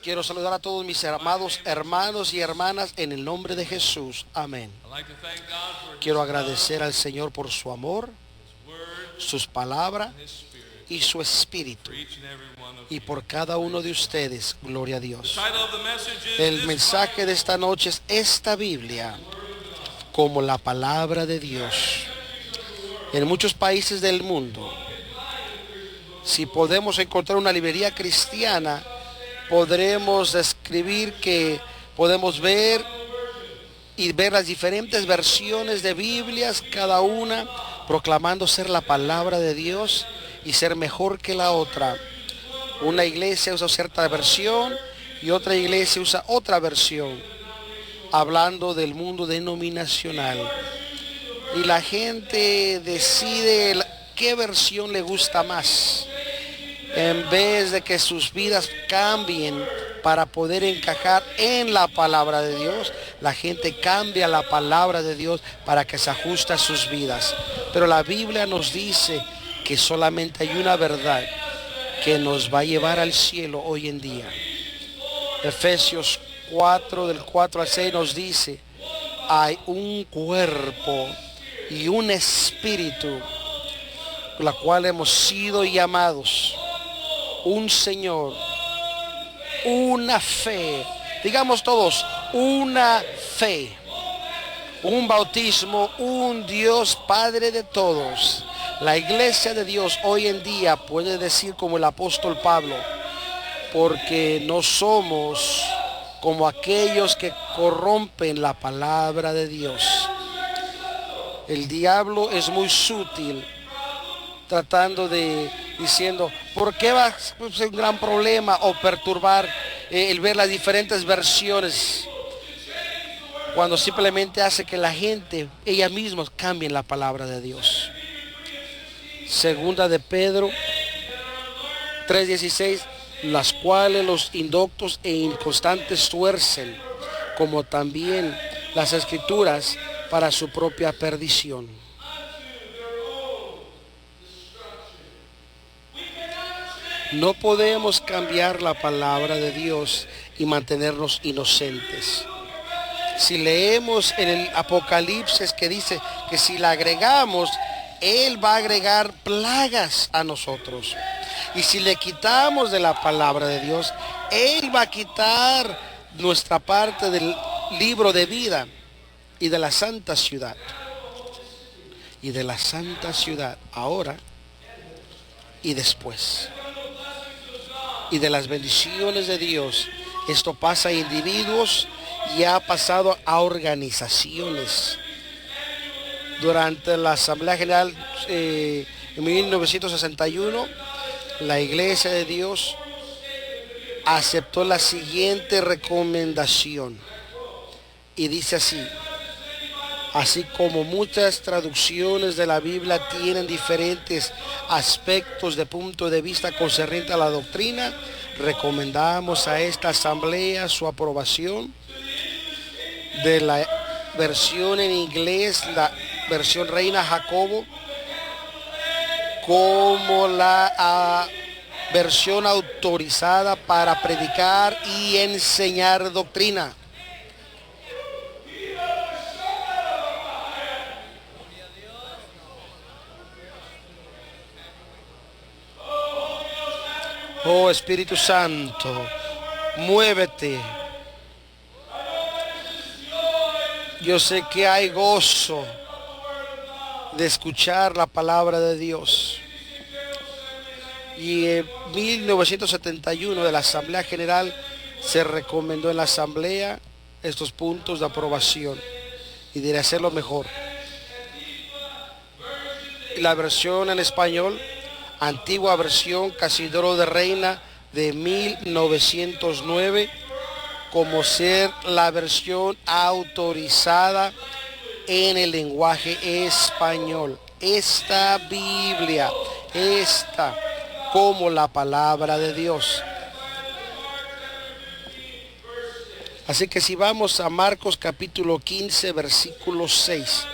Quiero saludar a todos mis amados hermanos y hermanas en el nombre de Jesús. Amén. Quiero agradecer al Señor por su amor, sus palabras y su espíritu. Y por cada uno de ustedes, gloria a Dios. El mensaje de esta noche es esta Biblia como la palabra de Dios. En muchos países del mundo, si podemos encontrar una librería cristiana, podremos describir que podemos ver las diferentes versiones de Biblias, cada una proclamando ser la palabra de Dios y ser mejor que la otra. Una iglesia usa cierta versión y otra iglesia usa otra versión, hablando del mundo denominacional. Y la gente decide qué versión le gusta más. En vez de que sus vidas cambien para poder encajar en la palabra de Dios, la gente cambia la palabra de Dios para que se ajuste a sus vidas. Pero la Biblia nos dice que solamente hay una verdad que nos va a llevar al cielo hoy en día. Efesios 4, del 4 al 6 nos dice, hay un cuerpo y un espíritu, la cual hemos sido llamados, un Señor, una fe, digamos todos, una fe, un bautismo, un Dios Padre de todos. La iglesia de Dios hoy en día puede decir como el apóstol Pablo, porque no somos como aquellos que corrompen la palabra de Dios. El diablo es muy sutil, tratando diciendo, ¿por qué va a ser un gran problema o perturbar el ver las diferentes versiones? Cuando simplemente hace que la gente, ella misma, cambie la palabra de Dios. Segunda de Pedro 3:16, las cuales los indoctos e inconstantes tuercen, como también las escrituras, para su propia perdición. No podemos cambiar la palabra de Dios y mantenernos inocentes. Si leemos en el Apocalipsis que dice que si la agregamos, Él va a agregar plagas a nosotros. Y si le quitamos de la palabra de Dios, Él va a quitar nuestra parte del libro de vida y de la santa ciudad. Y de la santa ciudad ahora y después. Y de las bendiciones de Dios. Esto pasa a individuos y ha pasado a organizaciones. Durante la Asamblea General en 1961, la Iglesia de Dios aceptó la siguiente recomendación. Y dice así como muchas traducciones de la Biblia tienen diferentes aspectos de punto de vista concerniente a la doctrina, recomendamos a esta asamblea su aprobación de la versión en inglés, la versión Reina Jacobo, como la versión autorizada para predicar y enseñar doctrina. Oh Espíritu Santo, muévete. Yo sé que hay gozo de escuchar la palabra de Dios. Y en 1971 de la Asamblea General se recomendó en la Asamblea estos puntos de aprobación y de hacerlo mejor. Y la versión en español, antigua versión Casidro de Reina de 1909, como ser la versión autorizada en el lenguaje español. Esta Biblia, como la palabra de Dios. Así que si vamos a Marcos capítulo 15, versículo 6,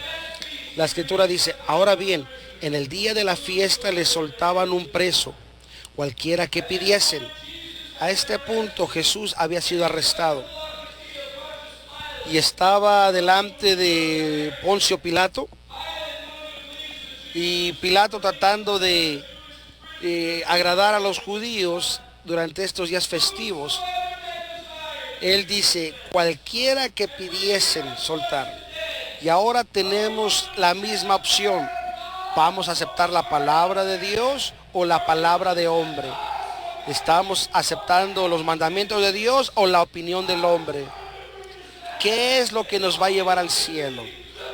la escritura dice, ahora bien, en el día de la fiesta le soltaban un preso, cualquiera que pidiesen, A este punto Jesús había sido arrestado y estaba delante de Poncio Pilato, y Pilato, tratando de agradar a los judíos durante estos días festivos, él dice: cualquiera que pidiesen soltar. Y ahora tenemos la misma opción: ¿vamos a aceptar la palabra de Dios o la palabra de hombre? ¿Estamos aceptando los mandamientos de Dios o la opinión del hombre? ¿Qué es lo que nos va a llevar al cielo?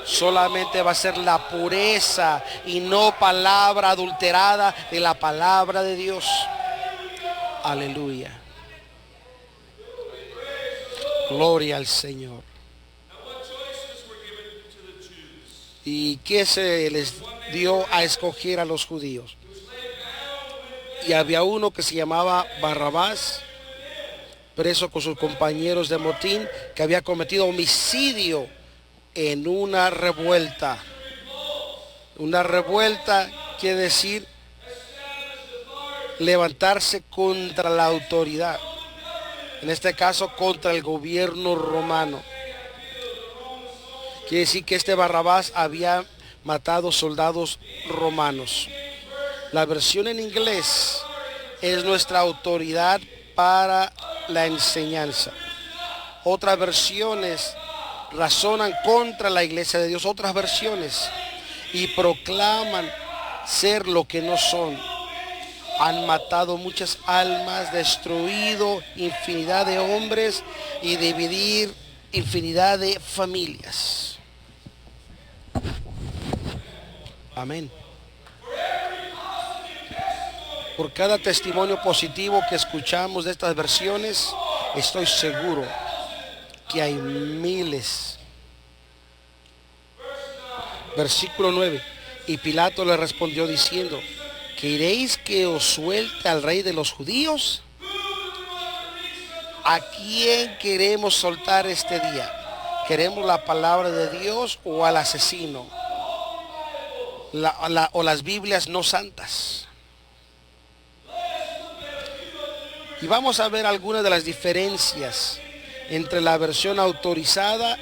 Solamente va a ser la pureza y no palabra adulterada de la palabra de Dios. Aleluya. Gloria al Señor. ¿Y qué se les dio a escoger a los judíos? Y había uno que se llamaba Barrabás, preso con sus compañeros de motín, que había cometido homicidio en una revuelta. Una revuelta quiere decir levantarse contra la autoridad, en este caso contra el gobierno romano. Quiere decir que este Barrabás había matado soldados romanos. La versión en inglés es nuestra autoridad para la enseñanza. Otras versiones razonan contra la iglesia de Dios, otras versiones, y proclaman ser lo que no son. Han matado muchas almas, destruido infinidad de hombres y dividir infinidad de familias. Amén. Por cada testimonio positivo que escuchamos de estas versiones, estoy seguro que hay miles. Versículo 9. Y Pilato le respondió diciendo: ¿queréis que os suelte al rey de los judíos? ¿A quién queremos soltar este día? ¿Queremos la palabra de Dios o al asesino? O las Biblias no santas. Y vamos a ver algunas de las diferencias entre la versión autorizada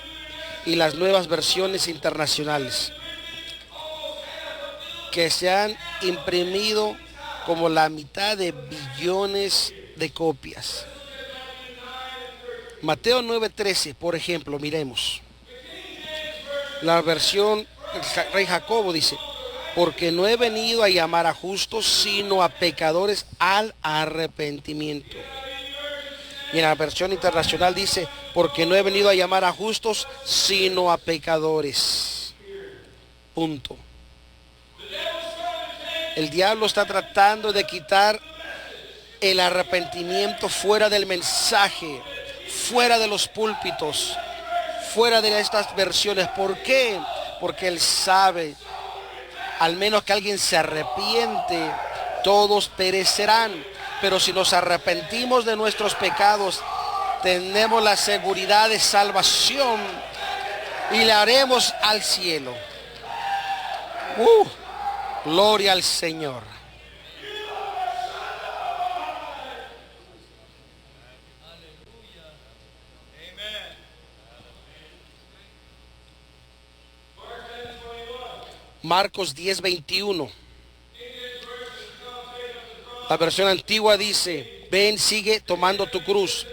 y las nuevas versiones internacionales, que se han imprimido como la mitad de billones de copias. Mateo 9:13, por ejemplo, miremos. La versión Rey Jacobo dice: porque no he venido a llamar a justos, sino a pecadores al arrepentimiento. Y en la versión internacional dice: porque no he venido a llamar a justos, sino a pecadores. Punto. El diablo está tratando de quitar el arrepentimiento fuera del mensaje, fuera de los púlpitos, fuera de estas versiones. ¿Por qué? Porque él sabe, al menos que alguien se arrepiente, todos perecerán. Pero si nos arrepentimos de nuestros pecados, tenemos la seguridad de salvación y le haremos al cielo. Gloria al Señor. Marcos 10:21. La versión antigua dice: ven, sigue tomando tu cruz.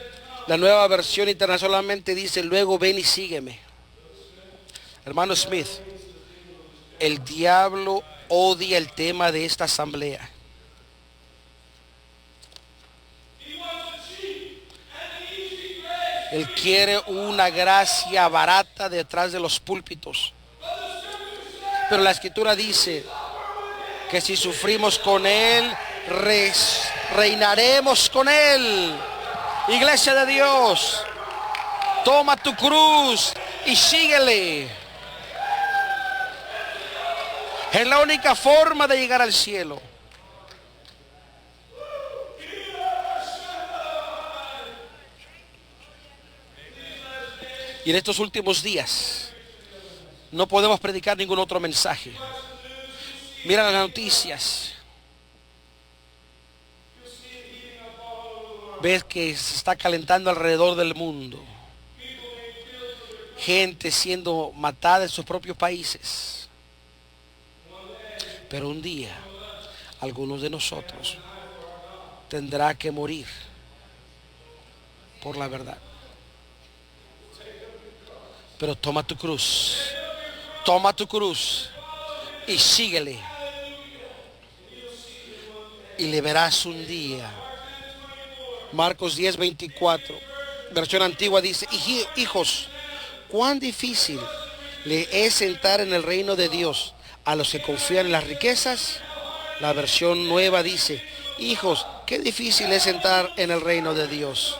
La nueva versión internacionalmente dice: luego ven y sígueme. Hermano Smith, el diablo odia el tema de esta asamblea. Él quiere una gracia barata detrás de los púlpitos. Pero la escritura dice que si sufrimos con él, reinaremos con él. Iglesia de Dios, toma tu cruz y síguele. Es la única forma de llegar al cielo. Y en estos últimos días no podemos predicar ningún otro mensaje. Mira las noticias. ves que se está calentando alrededor del mundo. Gente siendo matada en sus propios países. Pero un día, algunos de nosotros tendrá que morir por la verdad. Pero toma tu cruz y síguele. Y le verás un día. Marcos 10:24, versión antigua dice: hijos, cuán difícil le es entrar en el reino de Dios a los que confían en las riquezas. La versión nueva dice: hijos, qué difícil es entrar en el reino de Dios.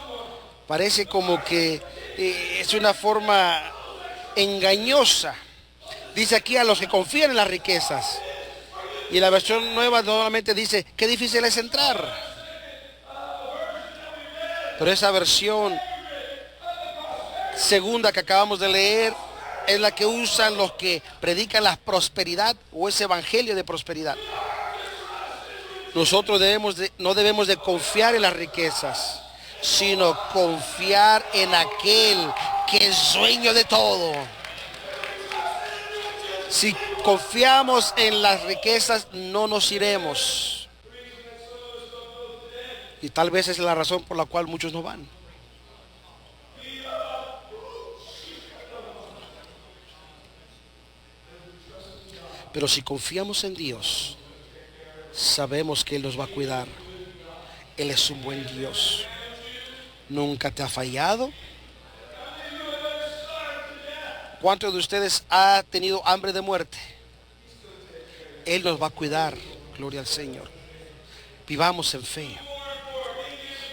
Parece como que es una forma engañosa. Dice aquí: a los que confían en las riquezas. Y la versión nueva nuevamente dice: qué difícil es entrar. Pero esa versión segunda que acabamos de leer es la que usan los que predican la prosperidad o ese evangelio de prosperidad. Nosotros no debemos de confiar en las riquezas, sino confiar en aquel que es dueño de todo. Si confiamos en las riquezas, no nos iremos. Y tal vez es la razón por la cual muchos no van. Pero si confiamos en Dios, sabemos que Él nos va a cuidar. Él es un buen Dios. Nunca te ha fallado. ¿Cuántos de ustedes ha tenido hambre de muerte? Él nos va a cuidar. Gloria al Señor. Vivamos en fe.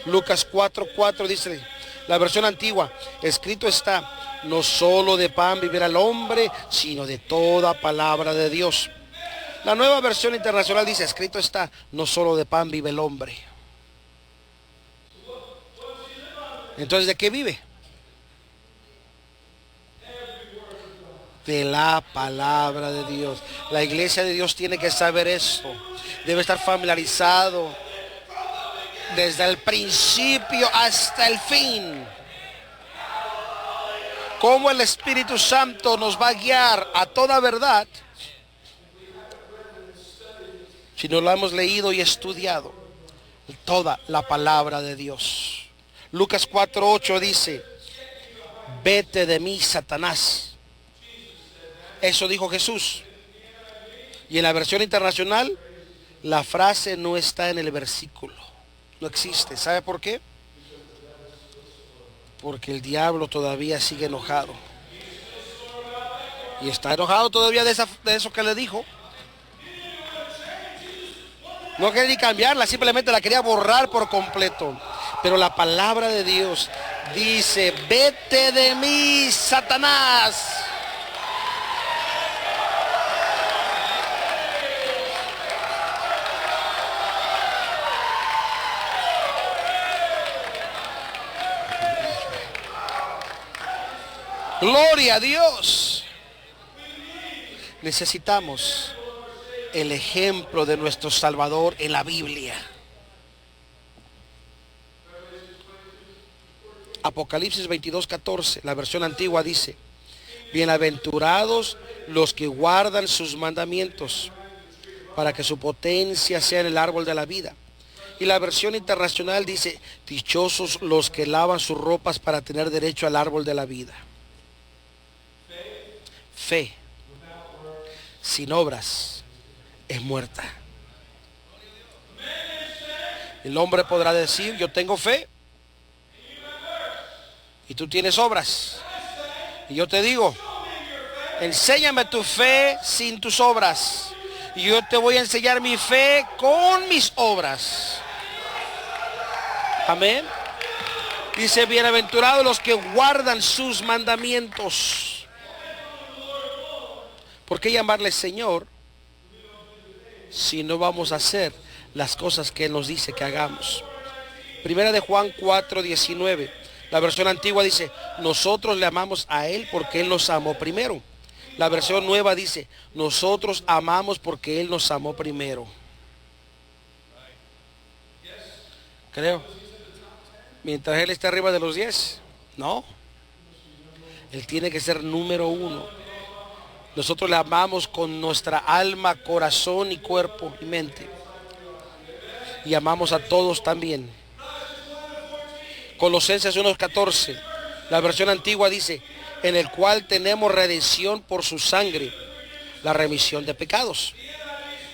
Lucas 4:4 dice, la versión antigua: escrito está, no solo de pan vivirá el hombre, sino de toda palabra de Dios. La nueva versión internacional dice: escrito está, no solo de pan vive el hombre. Entonces, ¿de qué vive? De la palabra de Dios. La iglesia de Dios tiene que saber esto. Debe estar familiarizado desde el principio hasta el fin. Cómo el Espíritu Santo nos va a guiar a toda verdad si no lo hemos leído y estudiado. Toda la palabra de Dios. Lucas 4:8 dice: vete de mí, Satanás. Eso dijo Jesús. Y en la versión internacional, la frase no está en el versículo. No existe. ¿Sabe por qué? Porque el diablo todavía sigue enojado. Y está enojado todavía de eso que le dijo. No quería ni cambiarla, simplemente la quería borrar por completo. Pero la palabra de Dios dice: vete de mí, Satanás. Gloria a Dios. Necesitamos el ejemplo de nuestro Salvador en la Biblia. Apocalipsis 22:14, la versión antigua dice: bienaventurados los que guardan sus mandamientos, para que su potencia sea en el árbol de la vida. Y la versión internacional dice: dichosos los que lavan sus ropas para tener derecho al árbol de la vida. Fe sin obras es muerta. El hombre podrá decir: yo tengo fe, y tú tienes obras. Y yo te digo: enséñame tu fe sin tus obras, y yo te voy a enseñar mi fe con mis obras. Amén. Dice: bienaventurados los que guardan sus mandamientos. ¿Por qué llamarle Señor si no vamos a hacer las cosas que Él nos dice que hagamos? Primera de Juan 4:19, la versión antigua dice: nosotros le amamos a Él porque Él nos amó primero. La versión nueva dice: nosotros amamos porque Él nos amó primero. Creo. mientras Él esté arriba de los 10. No. Él tiene que ser número 1. Nosotros le amamos con nuestra alma, corazón y cuerpo y mente. Y amamos a todos también. Colosenses 1:14. La versión antigua dice, en el cual tenemos redención por su sangre, la remisión de pecados.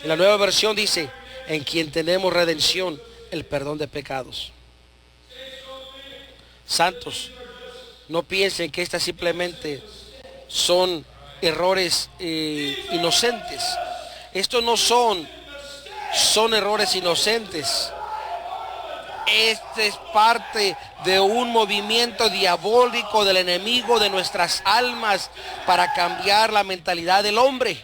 En la nueva versión dice, en quien tenemos redención, el perdón de pecados. Santos, no piensen que estas simplemente son errores inocentes. Estos no son errores inocentes. Este es parte de un movimiento diabólico del enemigo de nuestras almas para cambiar la mentalidad del hombre.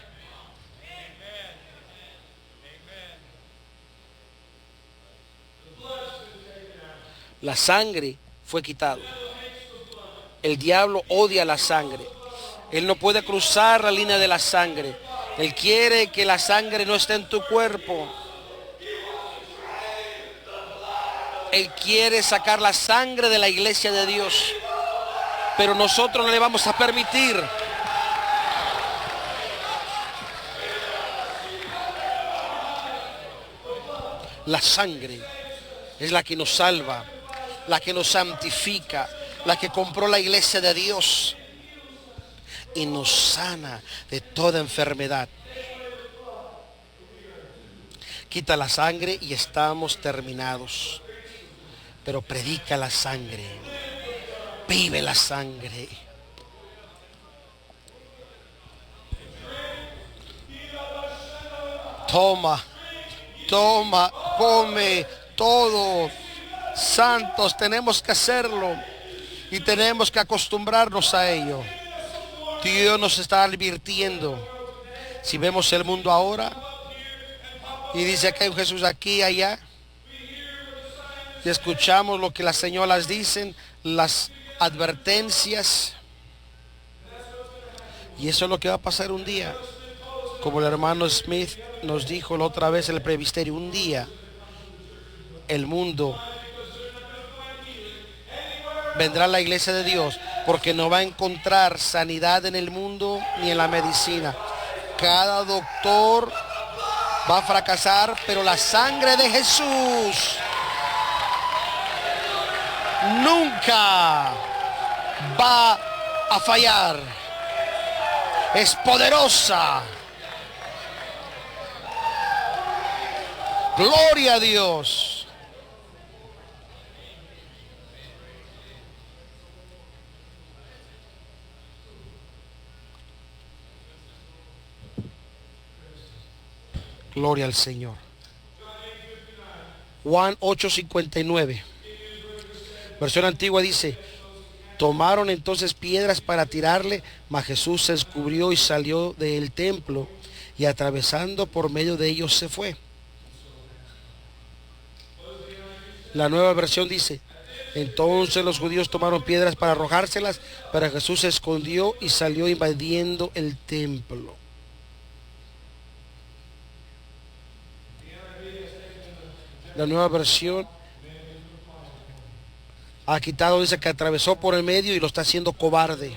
La sangre fue quitada. El diablo odia la sangre. Él no puede cruzar la línea de la sangre. Él quiere que la sangre no esté en tu cuerpo. Él quiere sacar la sangre de la iglesia de Dios. Pero nosotros no le vamos a permitir. La sangre es la que nos salva, la que nos santifica, la que compró la iglesia de Dios y nos sana de toda enfermedad. Quita la sangre y estamos terminados. Pero predica la sangre, vive la sangre. Toma, come todo. Santos, tenemos que hacerlo y tenemos que acostumbrarnos a ello. Dios nos está advirtiendo. Si vemos el mundo ahora y dice que hay un Jesús aquí y allá, y escuchamos lo que las señoras dicen, las advertencias, y eso es lo que va a pasar un día. Como el hermano Smith nos dijo la otra vez en el presbiterio, un día el mundo vendrá a la iglesia de Dios porque no va a encontrar sanidad en el mundo ni en la medicina. Cada doctor va a fracasar, pero la sangre de Jesús nunca va a fallar. Es poderosa. Gloria a Dios. Gloria al Señor. Juan 8:59. Versión antigua dice, tomaron entonces piedras para tirarle, mas Jesús se descubrió y salió del templo y atravesando por medio de ellos se fue. La nueva versión dice, entonces los judíos tomaron piedras para arrojárselas, pero Jesús se escondió y salió invadiendo el templo. La nueva versión ha quitado, dice que atravesó por el medio y lo está haciendo cobarde,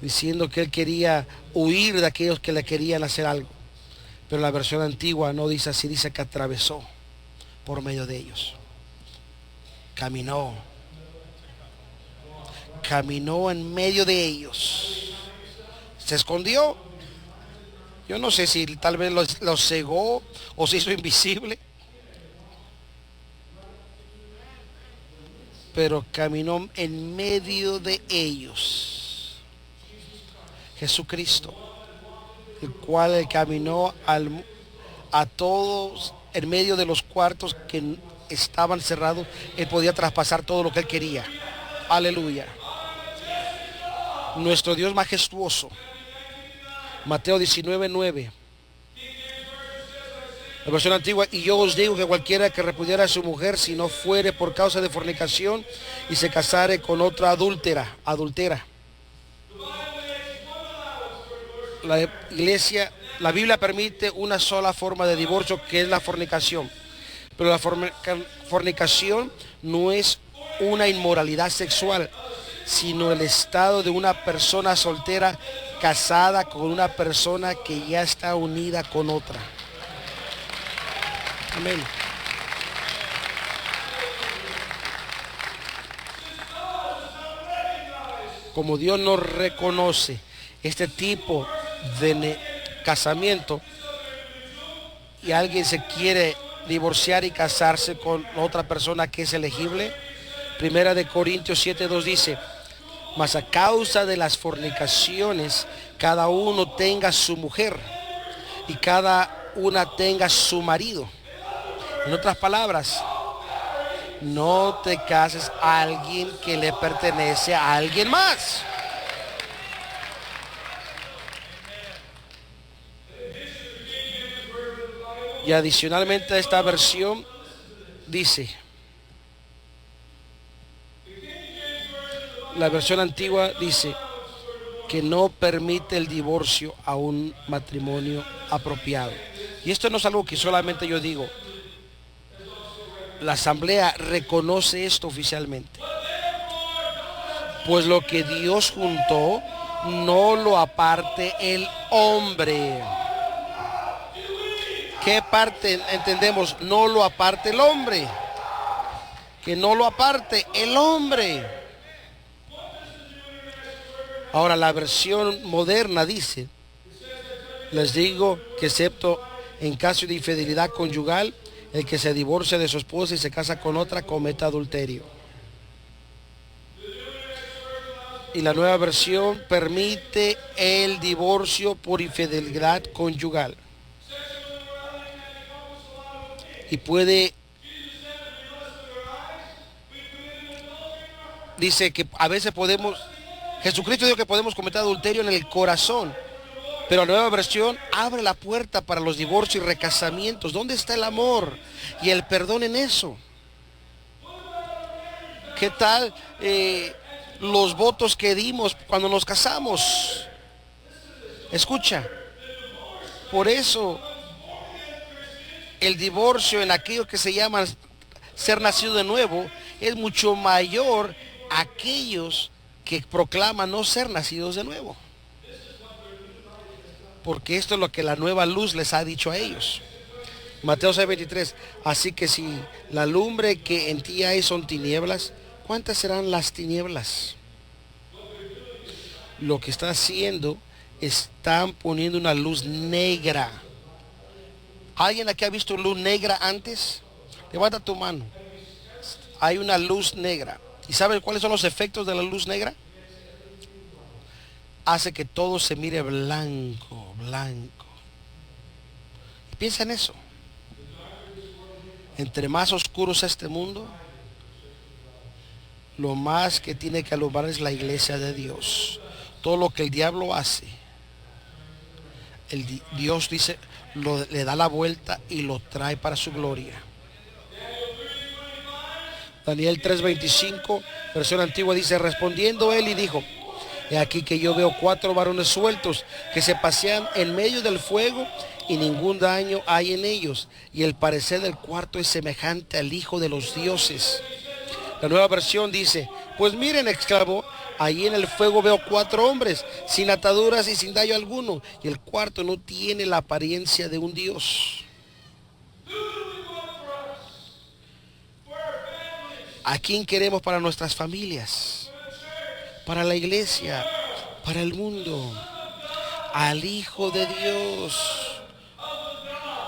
diciendo que él quería huir de aquellos que le querían hacer algo. Pero la versión antigua no dice así, dice que atravesó por medio de ellos. Caminó en medio de ellos. Se escondió. Yo no sé si tal vez lo cegó o se hizo invisible. Pero caminó en medio de ellos. Jesucristo, el cual caminó a todos en medio de los cuartos que estaban cerrados. Él podía traspasar todo lo que él quería. Aleluya. Nuestro Dios majestuoso. Mateo 19:9. La versión antigua, y yo os digo que cualquiera que repudiara a su mujer, si no fuere por causa de fornicación y se casare con otra adúltera. La Biblia permite una sola forma de divorcio, que es la fornicación. Pero la fornicación no es una inmoralidad sexual, sino el estado de una persona soltera casada con una persona que ya está unida con otra. Amén. Como Dios no reconoce este tipo de casamiento y alguien se quiere divorciar y casarse con otra persona que es elegible, Primera de Corintios 7:2 dice: mas a causa de las fornicaciones cada uno tenga su mujer y cada una tenga su marido. En otras palabras, no te cases a alguien que le pertenece a alguien más. Y adicionalmente a esta versión dice, la versión antigua dice que no permite el divorcio a un matrimonio apropiado. Y esto no es algo que solamente yo digo. La asamblea reconoce esto oficialmente. Pues lo que Dios juntó, no lo aparte el hombre. ¿Qué parte entendemos? No lo aparte el hombre. Que no lo aparte el hombre. Ahora la versión moderna dice: les digo que excepto en caso de infidelidad conyugal, el que se divorcia de su esposa y se casa con otra comete adulterio. Y la nueva versión permite el divorcio por infidelidad conyugal. Y dice que a veces Jesucristo dijo que podemos cometer adulterio en el corazón. Pero la nueva versión abre la puerta para los divorcios y recasamientos. ¿Dónde está el amor y el perdón en eso? ¿Qué tal los votos que dimos cuando nos casamos? Escucha, por eso el divorcio en aquello que se llama ser nacido de nuevo es mucho mayor a aquellos que proclaman no ser nacidos de nuevo. Porque esto es lo que la nueva luz les ha dicho a ellos. Mateo 6:23. Así que si la lumbre que en ti hay son tinieblas, ¿cuántas serán las tinieblas? Lo que está haciendo, están poniendo una luz negra. ¿Alguien aquí ha visto luz negra antes? Levanta tu mano. Hay una luz negra. ¿Y saben cuáles son los efectos de la luz negra? Hace que todo se mire blanco, blanco. Piensa en eso. Entre más oscuro es este mundo, lo más que tiene que alumbrar es la iglesia de Dios. Todo lo que el diablo hace, Dios dice, le da la vuelta y lo trae para su gloria. Daniel 3:25, versión antigua, dice: respondiendo él y dijo: he aquí que yo veo 4 varones sueltos que se pasean en medio del fuego y ningún daño hay en ellos. Y el parecer del cuarto es semejante al Hijo de los dioses. La nueva versión dice: pues miren, exclamó, allí en el fuego veo 4 hombres sin ataduras y sin daño alguno. Y el cuarto no tiene la apariencia de un dios. ¿A quién queremos para nuestras familias? Para la iglesia, para el mundo. Al Hijo de Dios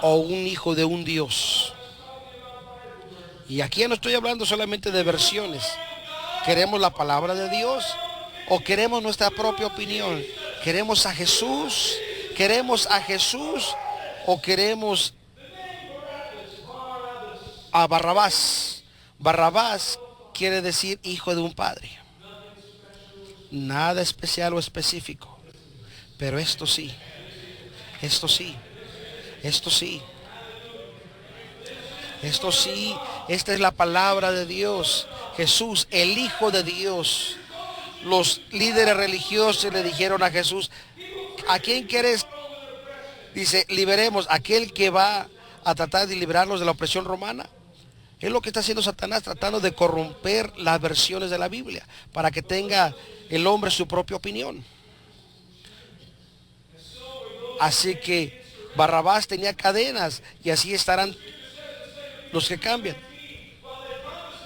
o un hijo de un Dios. Y aquí ya no estoy hablando solamente de versiones. ¿Queremos la palabra de Dios o queremos nuestra propia opinión? ¿Queremos a Jesús? ¿Queremos a Jesús o queremos a Barrabás? Barrabás quiere decir hijo de un padre. Nada especial o específico. Pero esto sí. Esto sí. Esto sí. Esto sí. Esta es la palabra de Dios. Jesús, el Hijo de Dios. Los líderes religiosos le dijeron a Jesús: ¿a quién quieres? Dice: liberemos. ¿Aquel que va a tratar de librarlos de la opresión romana? Es lo que está haciendo Satanás, tratando de corromper las versiones de la Biblia para que tenga el hombre su propia opinión. Así que Barrabás tenía cadenas y así estarán los que cambian.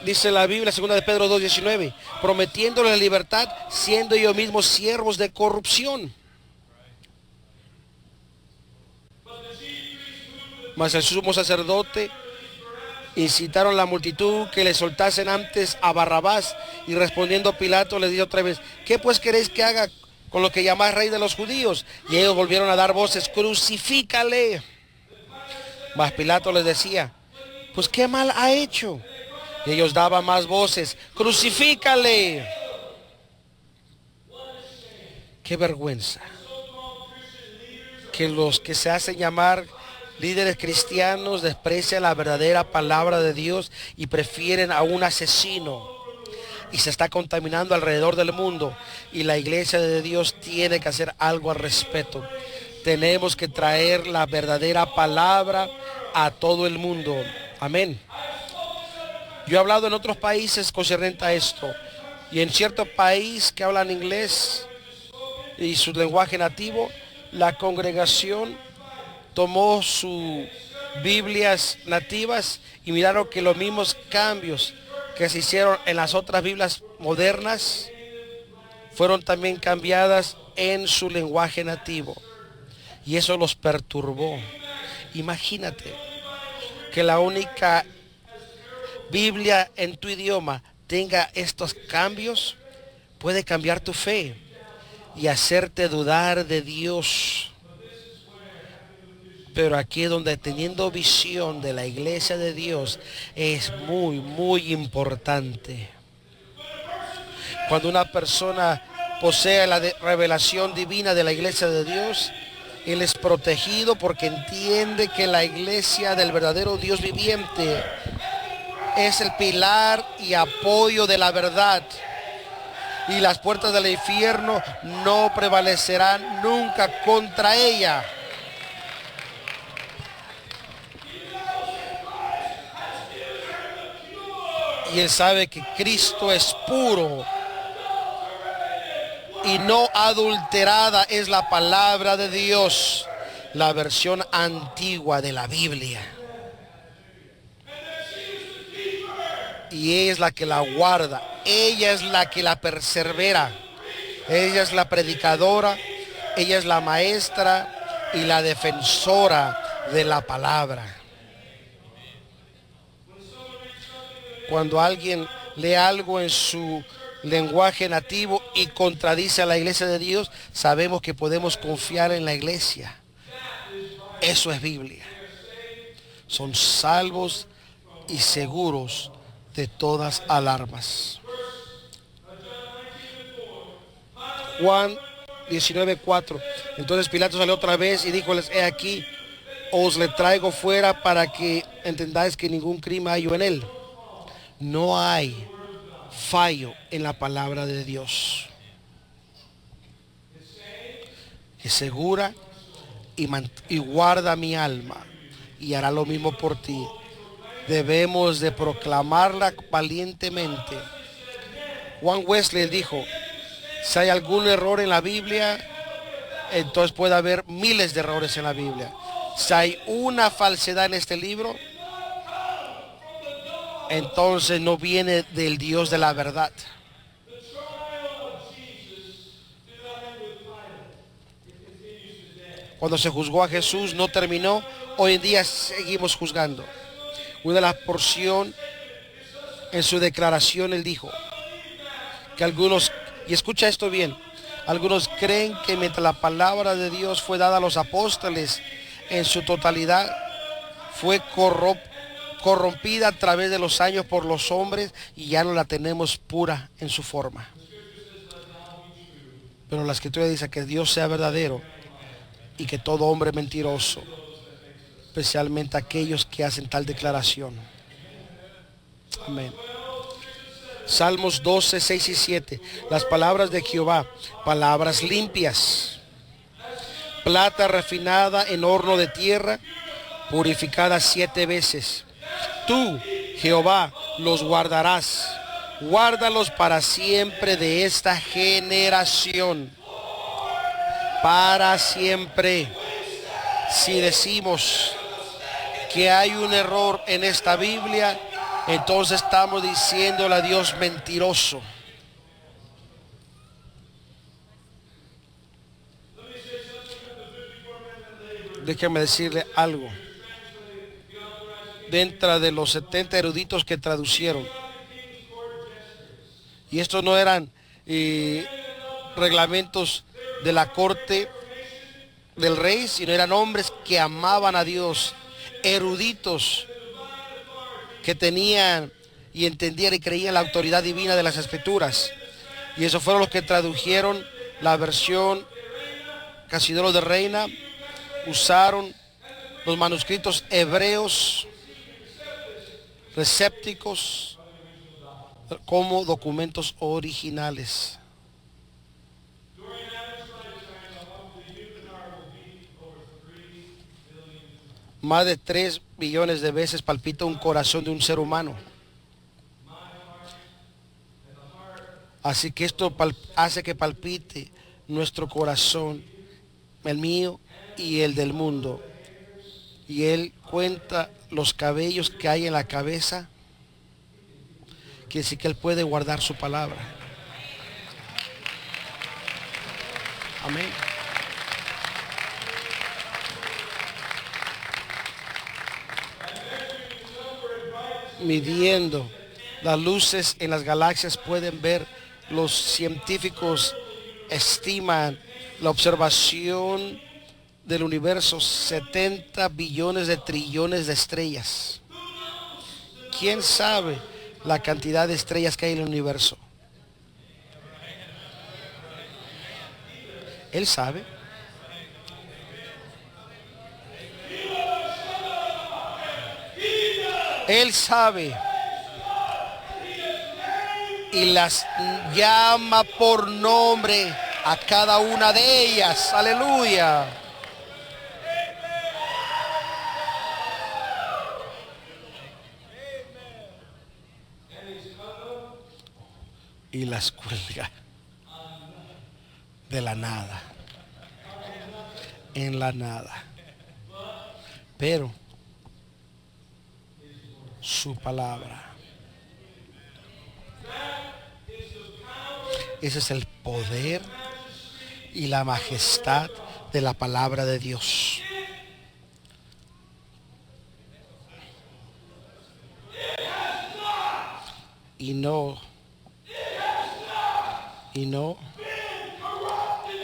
Dice la Biblia, 2 de Pedro 2:19, prometiéndole la libertad, siendo ellos mismos siervos de corrupción. Mas el sumo sacerdote incitaron a la multitud que le soltasen antes a Barrabás, y respondiendo Pilato les dijo otra vez, ¿qué pues queréis que haga con lo que llamáis rey de los judíos? Y ellos volvieron a dar voces, crucifícale. Mas Pilato les decía, pues qué mal ha hecho. Y ellos daban más voces, crucifícale. Qué vergüenza que los que se hacen llamar líderes cristianos desprecian la verdadera palabra de Dios y prefieren a un asesino. Y se está contaminando alrededor del mundo. Y la iglesia de Dios tiene que hacer algo al respecto. Tenemos que traer la verdadera palabra a todo el mundo. Amén. Yo he hablado en otros países concerniente a esto. Y en cierto país que hablan inglés y su lenguaje nativo, la congregación tomó sus Biblias nativas y miraron que los mismos cambios que se hicieron en las otras Biblias modernas fueron también cambiadas en su lenguaje nativo. Y eso los perturbó. Imagínate que la única Biblia en tu idioma tenga estos cambios. Puede cambiar tu fe y hacerte dudar de Dios. Pero aquí es donde, teniendo visión de la iglesia de Dios, es muy, muy importante. Cuando una persona posee la revelación divina de la iglesia de Dios, él es protegido porque entiende que la iglesia del verdadero Dios viviente es el pilar y apoyo de la verdad. Y las puertas del infierno no prevalecerán nunca contra ella. Y él sabe que Cristo es puro y no adulterada es la palabra de Dios, la versión antigua de la Biblia. Y ella es la que la guarda, ella es la que la persevera, ella es la predicadora, ella es la maestra y la defensora de la palabra. Cuando alguien lee algo en su lenguaje nativo y contradice a la iglesia de Dios, sabemos que podemos confiar en la iglesia. Eso es Biblia. Son salvos y seguros de todas alarmas. Juan 19:4. Entonces Pilato salió otra vez y díjoles, he aquí, os le traigo fuera para que entendáis que ningún crimen hay en él. No hay fallo en la palabra de Dios. Es segura y guarda mi alma y hará lo mismo por ti. Debemos de proclamarla valientemente. Juan Wesley dijo, si hay algún error en la Biblia, entonces puede haber miles de errores en la Biblia. Si hay una falsedad en este libro, entonces no viene del Dios de la verdad. Cuando se juzgó a Jesús no terminó, hoy en día seguimos juzgando. Una de las porciones en su declaración él dijo que algunos, y escucha esto bien, algunos creen que mientras la palabra de Dios fue dada a los apóstoles en su totalidad, fue corrompida a través de los años por los hombres y ya no la tenemos pura en su forma. Pero la escritura dice que Dios sea verdadero y que todo hombre mentiroso, especialmente aquellos que hacen tal declaración. Amén. Salmos 12, 6 y 7. Las palabras de Jehová, palabras limpias, plata refinada en horno de tierra, purificada 7 veces. Tú, Jehová, los guardarás. Guárdalos para siempre de esta generación. Para siempre. Si decimos que hay un error en esta Biblia, entonces estamos diciéndole a Dios mentiroso. Déjeme decirle algo. Dentro de los 70 eruditos que traducieron, y estos no eran reglamentos de la corte del rey, sino eran hombres que amaban a Dios, eruditos que tenían y entendían y creían la autoridad divina de las escrituras. Y esos fueron los que tradujeron la versión Casidoro de Reina. Usaron los manuscritos hebreos resépticos como documentos originales. Más de 3 billones de veces palpita un corazón de un ser humano. Así que esto hace que palpite nuestro corazón, el mío y el del mundo. Y Él cuenta los cabellos que hay en la cabeza. Quiere decir que Él puede guardar su palabra. Amén. Midiendo las luces en las galaxias, pueden ver, los científicos estiman la observación del universo 70 billones de trillones de estrellas. ¿Quién sabe la cantidad de estrellas que hay en el universo? Él sabe. Él sabe. Y las llama por nombre a cada una de ellas. Aleluya. Y las cuelga de la nada, en la nada. Pero su palabra, ese es el poder y la majestad de la palabra de Dios. Y no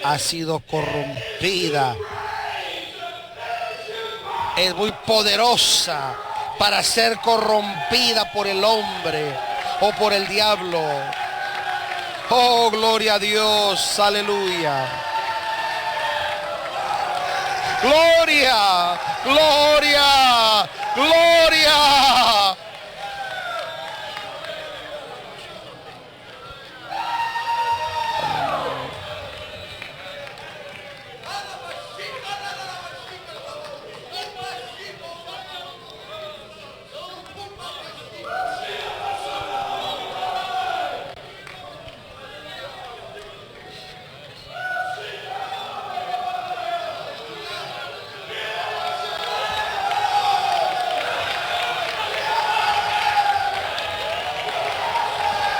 ha sido corrompida. Es muy poderosa para ser corrompida por el hombre o por el diablo. Oh, gloria a Dios, aleluya. Gloria, gloria, gloria.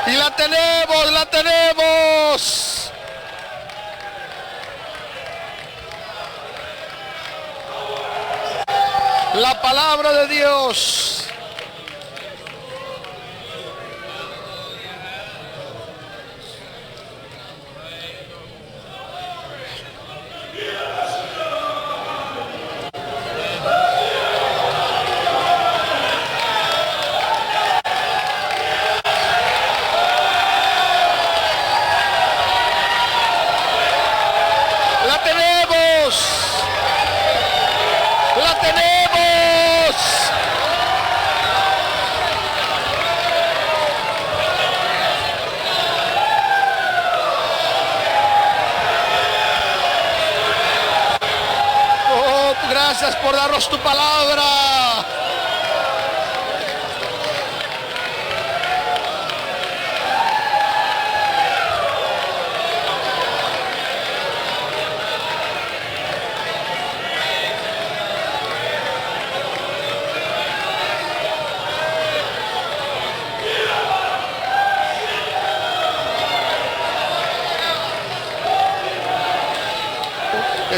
Y la tenemos, la tenemos. La palabra de Dios. Gracias por darnos tu palabra.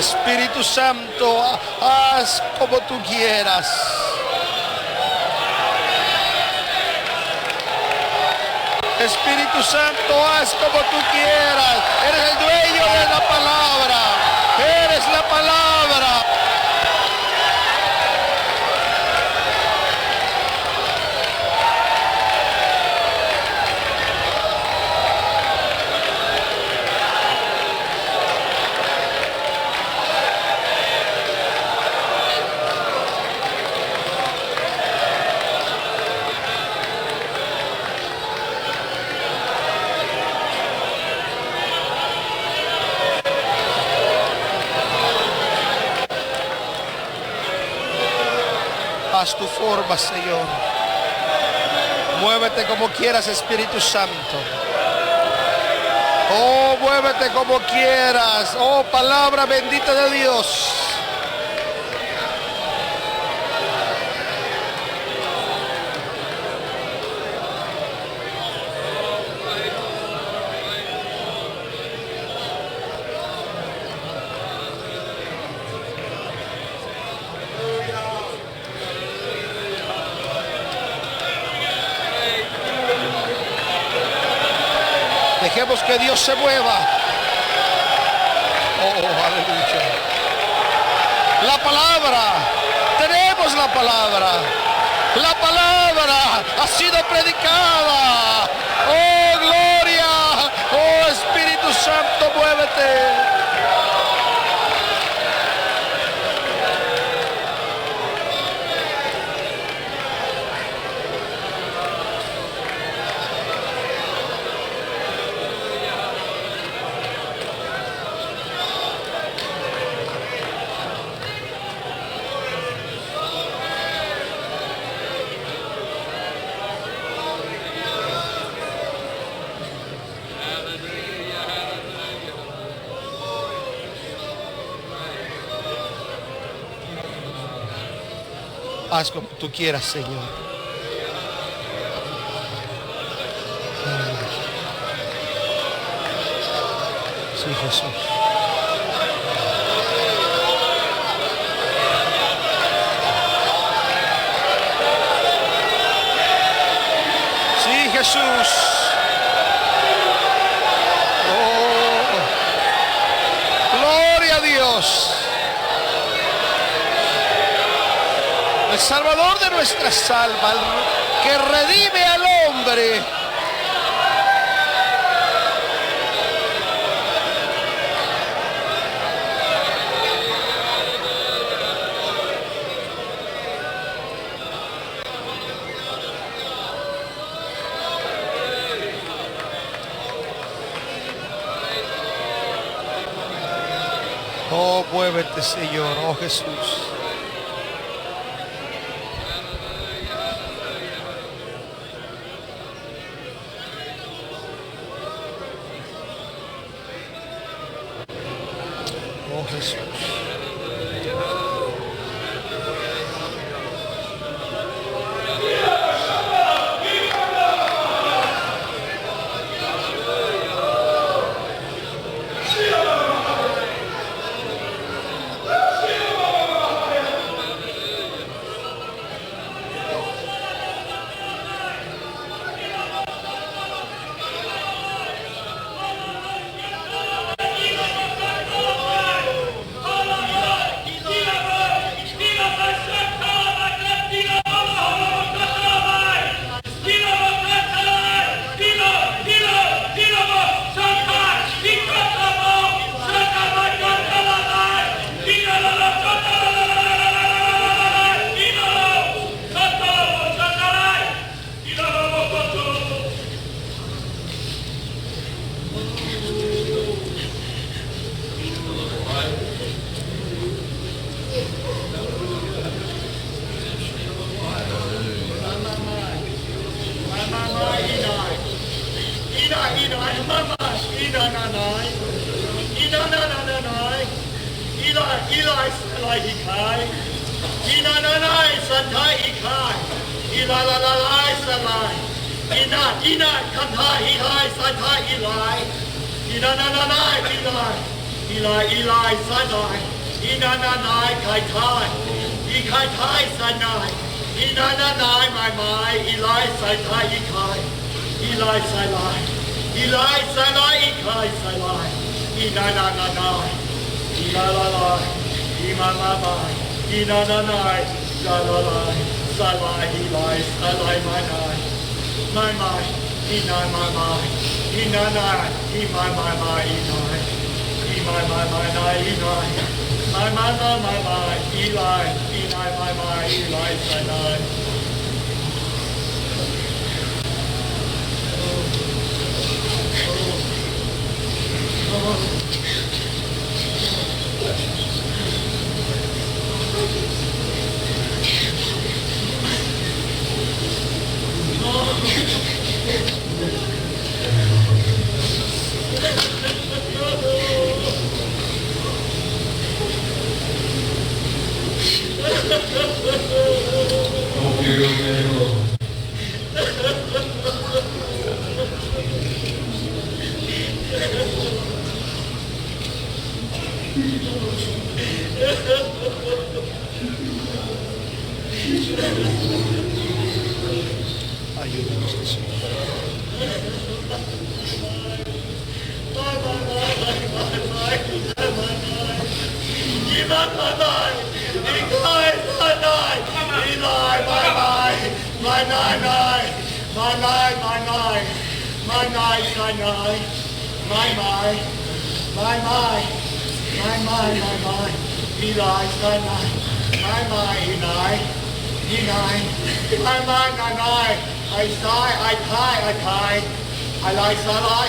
Espíritu Santo, haz como tú quieras. Espíritu Santo, haz como tú quieras. Eres el dueño de la palabra. Eres la palabra. Haz tu forma, Señor. Muévete como quieras, Espíritu Santo. Oh, muévete como quieras. Oh, palabra bendita de Dios. Dejemos que Dios se mueva. Oh, aleluya. La palabra. Tenemos la palabra. La palabra ha sido predicada. Oh, gloria. Oh, Espíritu Santo, muévete. Haz como tú quieras, Señor. Sí, Jesús. Sí, Jesús. Oh, gloria a Dios. El Salvador de nuestras almas, que redime al hombre. Oh, muévete, Señor, oh Jesús. Oh, Jesús. Eli, Eli, Sanai, Inananai, Kaitai, Ikaitai, Sanai, Inananai, my, Eli, Saitai, Ikai, Eli, Salai, Eli, Salai, Ikai, Salai, Inananai, Ilalai, Imamamai, Inananai, Salalai, Salai, Eli, Salai, my, Inai, my, Inanai, Imai, my, Inai. My, Eli, Eli, Sinai. Ayúdanos, Señor. I like Salah,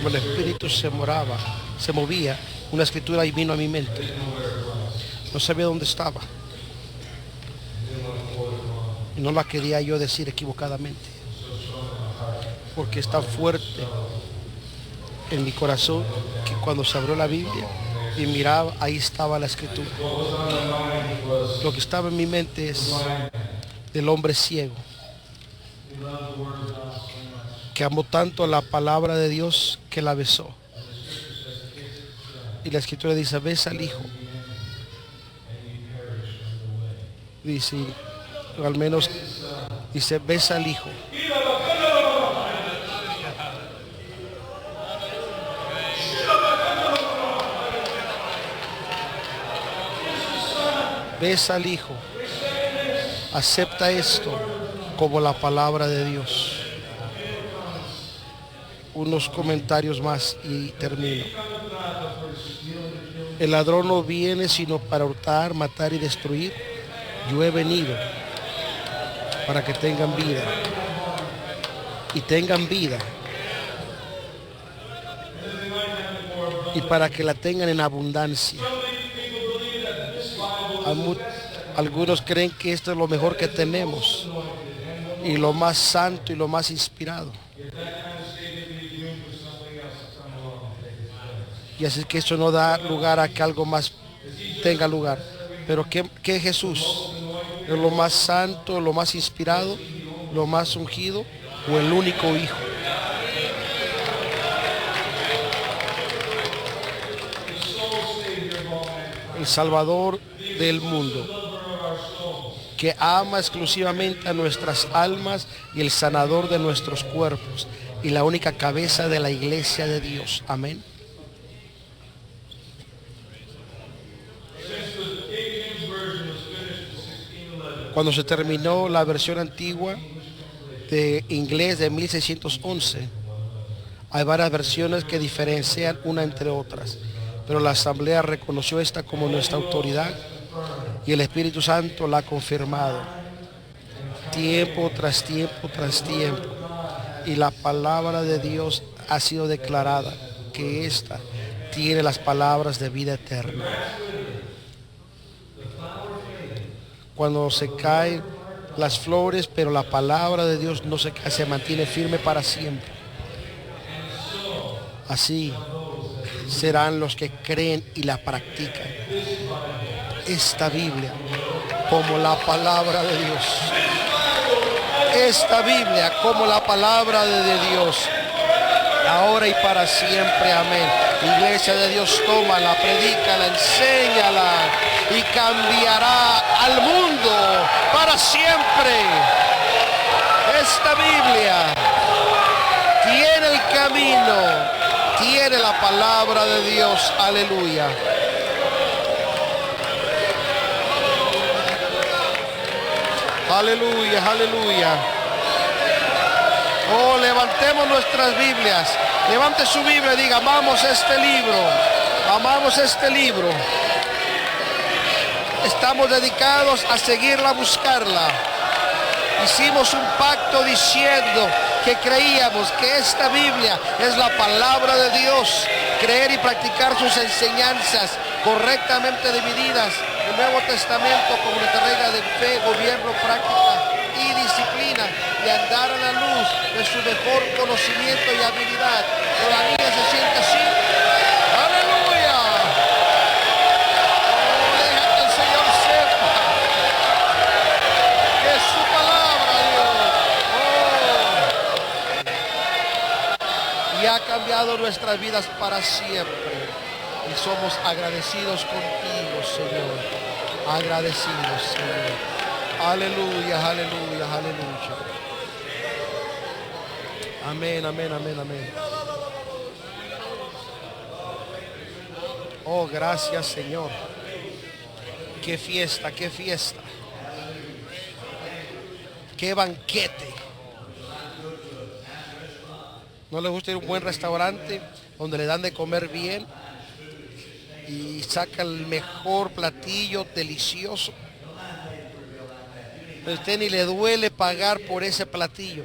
como el Espíritu se movía, una escritura y vino a mi mente. No sabía dónde estaba. Y no la quería yo decir equivocadamente, porque es tan fuerte en mi corazón que cuando se abrió la Biblia y miraba, ahí estaba la escritura. Lo que estaba en mi mente es del hombre ciego que amó tanto la palabra de Dios que la besó. Y la escritura dice, besa al Hijo. Dice, o al menos dice, besa al Hijo. Besa al Hijo. Acepta esto como la palabra de Dios. Unos comentarios más y termino. El ladrón no viene sino para hurtar, matar y destruir. Yo he venido para que tengan vida y tengan vida y para que la tengan en abundancia. Algunos creen que esto es lo mejor que tenemos y lo más santo y lo más inspirado. Y así que eso no da lugar a que algo más tenga lugar. Pero ¿qué Jesús? ¿Es lo más santo, lo más inspirado, lo más ungido o el único Hijo? El Salvador del mundo, que ama exclusivamente a nuestras almas y el sanador de nuestros cuerpos y la única cabeza de la iglesia de Dios. Amén. Cuando se terminó la versión antigua de inglés de 1611, hay varias versiones que diferencian una entre otras, pero la asamblea reconoció esta como nuestra autoridad y el Espíritu Santo la ha confirmado tiempo tras tiempo tras tiempo, y la palabra de Dios ha sido declarada que esta tiene las palabras de vida eterna. Cuando se caen las flores, pero la palabra de Dios no se cae, se mantiene firme para siempre. Así serán los que creen y la practican. Esta Biblia como la palabra de Dios. Esta Biblia como la palabra de Dios. Ahora y para siempre. Amén. Iglesia de Dios, tómala, predícala, enséñala y cambiará al mundo para siempre. Esta Biblia tiene el camino, tiene la palabra de Dios. Aleluya. Aleluya, aleluya. Oh, levantemos nuestras Biblias. Levante su Biblia y diga, amamos este libro. Amamos este libro. Estamos dedicados a seguirla, a buscarla. Hicimos un pacto diciendo que creíamos que esta Biblia es la palabra de Dios. Creer y practicar sus enseñanzas correctamente divididas. El Nuevo Testamento como nuestra regla de fe, gobierno, práctica y disciplina, y andar a la luz de su mejor conocimiento y habilidad. ¿Todavía se siente así? ¡Aleluya! Oh, deja que el Señor sepa que es su palabra, Dios. Oh. Y ha cambiado nuestras vidas para siempre. Y somos agradecidos contigo, Señor. Agradecidos, Señor. Aleluya, aleluya, aleluya. Amén, amén, amén, amén. Oh, gracias, Señor. Qué fiesta, qué fiesta. Qué banquete. ¿No les gusta ir a un buen restaurante donde le dan de comer bien y saca el mejor platillo delicioso? A usted ni le duele pagar por ese platillo.